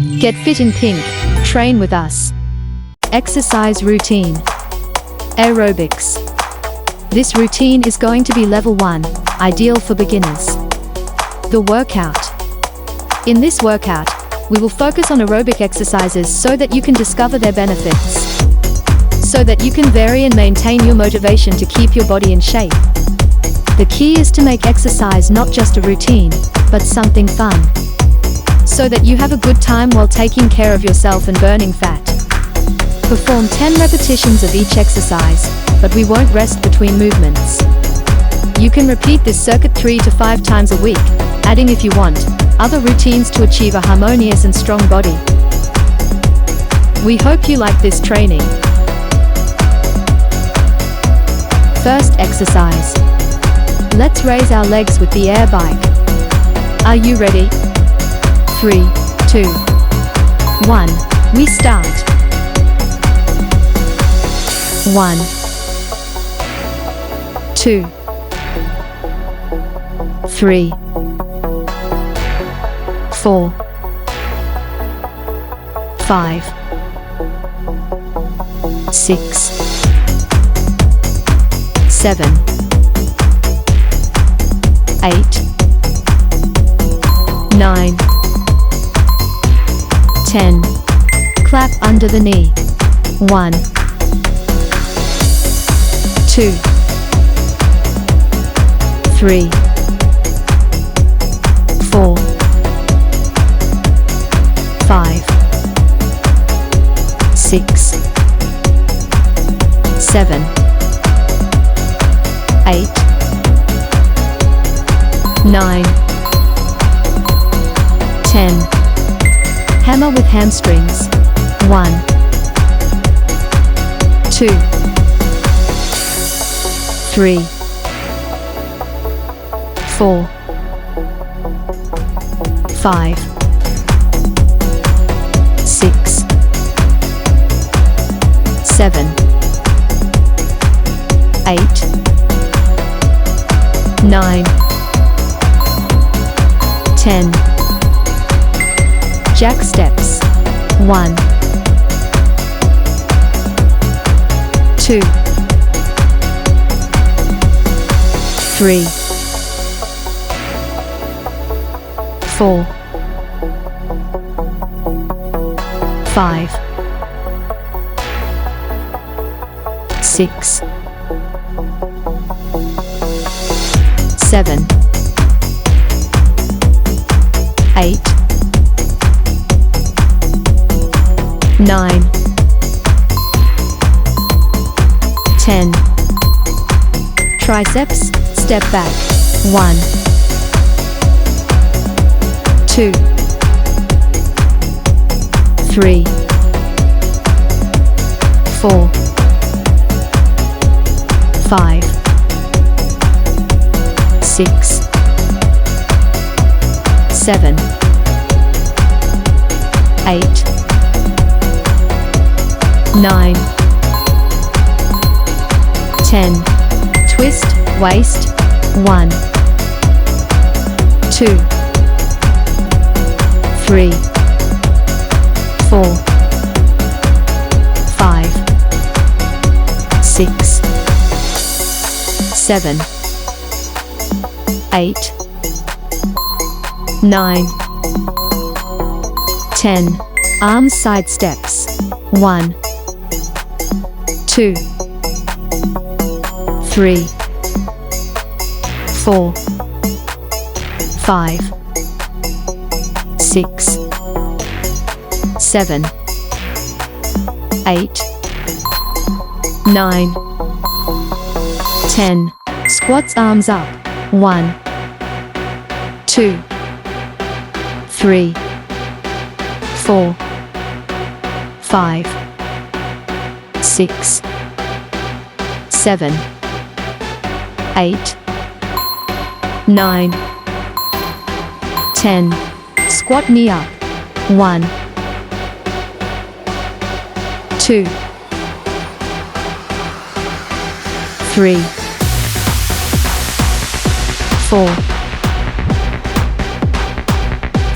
Get fit in pink. Train with us. Exercise routine. Aerobics. This routine is going to be level 1, ideal for beginners. The workout. In this workout, we will focus on aerobic exercises so that you can discover their benefits. So that you can vary and maintain your motivation to keep your body in shape. The key is to make exercise not just a routine, but something fun. So that you have a good time while taking care of yourself and burning fat. Perform 10 repetitions of each exercise, but we won't rest between movements. You can repeat this circuit 3 to 5 times a week, adding if you want, other routines to achieve a harmonious and strong body. We hope you like this training. First exercise. Let's raise our legs with the air bike. Are you ready? 3, 2, 1, we start. 1, 2, 3, 4, 5, 6, 7, 8, 9, 10. Clap under the knee. 1, 2, 3, 4, 5, 6, 7, 8, 9, 10. Hammer with hamstrings. 1, 2, 3, 4, 5, 6, 7, 8, 9, 10. Jack steps. 1, 2, 3, 4, 5, 6, 7, 8, 9, 10. Triceps, step back. 1, 2, 3, 4, 5, 6, 7, 8, 9, 10. Twist, waist. 1, 2, 3, 4, 5, 6, 7, 8, 9, 10. Arms side steps. 1, 2, 3, 4, 5, 6, 7, 8, 9, 10. Squats, arms up. 1, 2, 3, 4, 5, 6, 7, 8, 9, 10. Squat, knee up. 1, 2, 3, 4,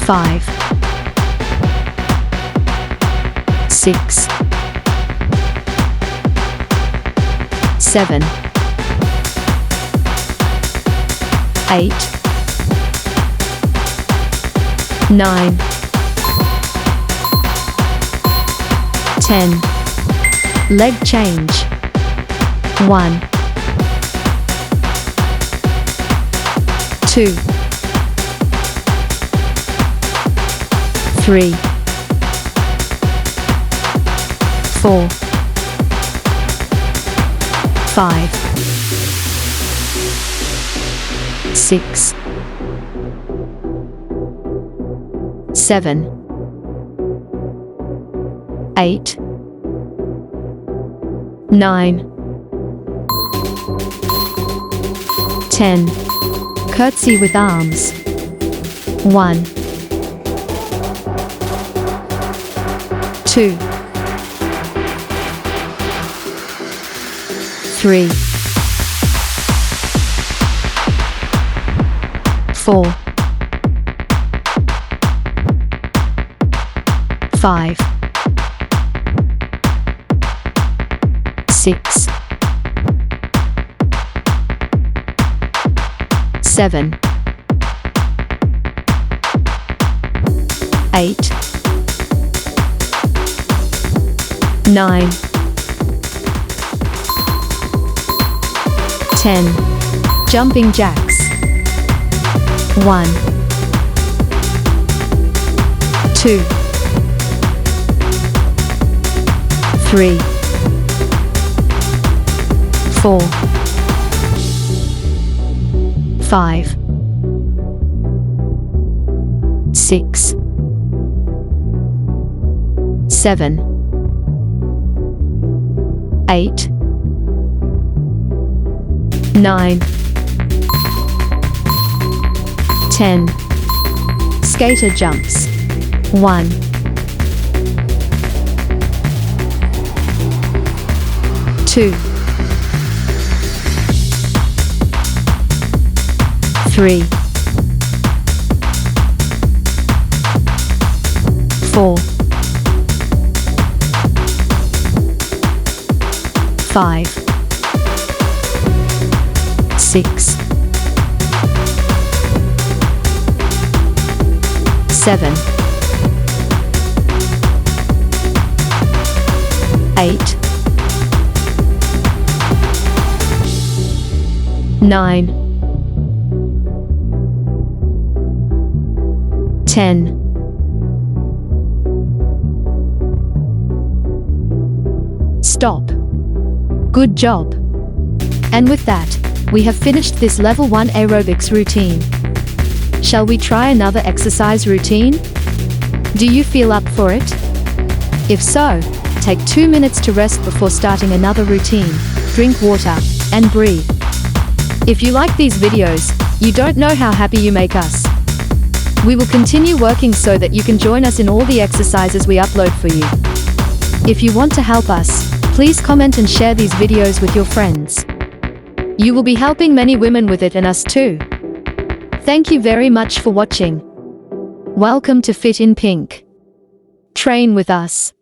5, 6, 7, 8, 9, 10. Leg change. 1, 2, 3, 4, 5, 6, 7, 8, 9, 10. Curtsy with arms. 1, 2, 3, 4, 5, 6, 7, 8, 9, 10. Jumping jacks. 1, 2, 3, 4, 5, 6, 7, 8, 9, 10. Skater jumps. 1, 2, 3, 4, 5, 6, 7, 8, 9, 10. Stop. Good job. And with that, we have finished this level 1 aerobics routine. Shall we try another exercise routine? Do you feel up for it? If so, take 2 minutes to rest before starting another routine, drink water, and breathe. If you like these videos, you don't know how happy you make us. We will continue working so that you can join us in all the exercises we upload for you. If you want to help us, please comment and share these videos with your friends. You will be helping many women with it and us too. Thank you very much for watching. Welcome to Fit in Pink. Train with us.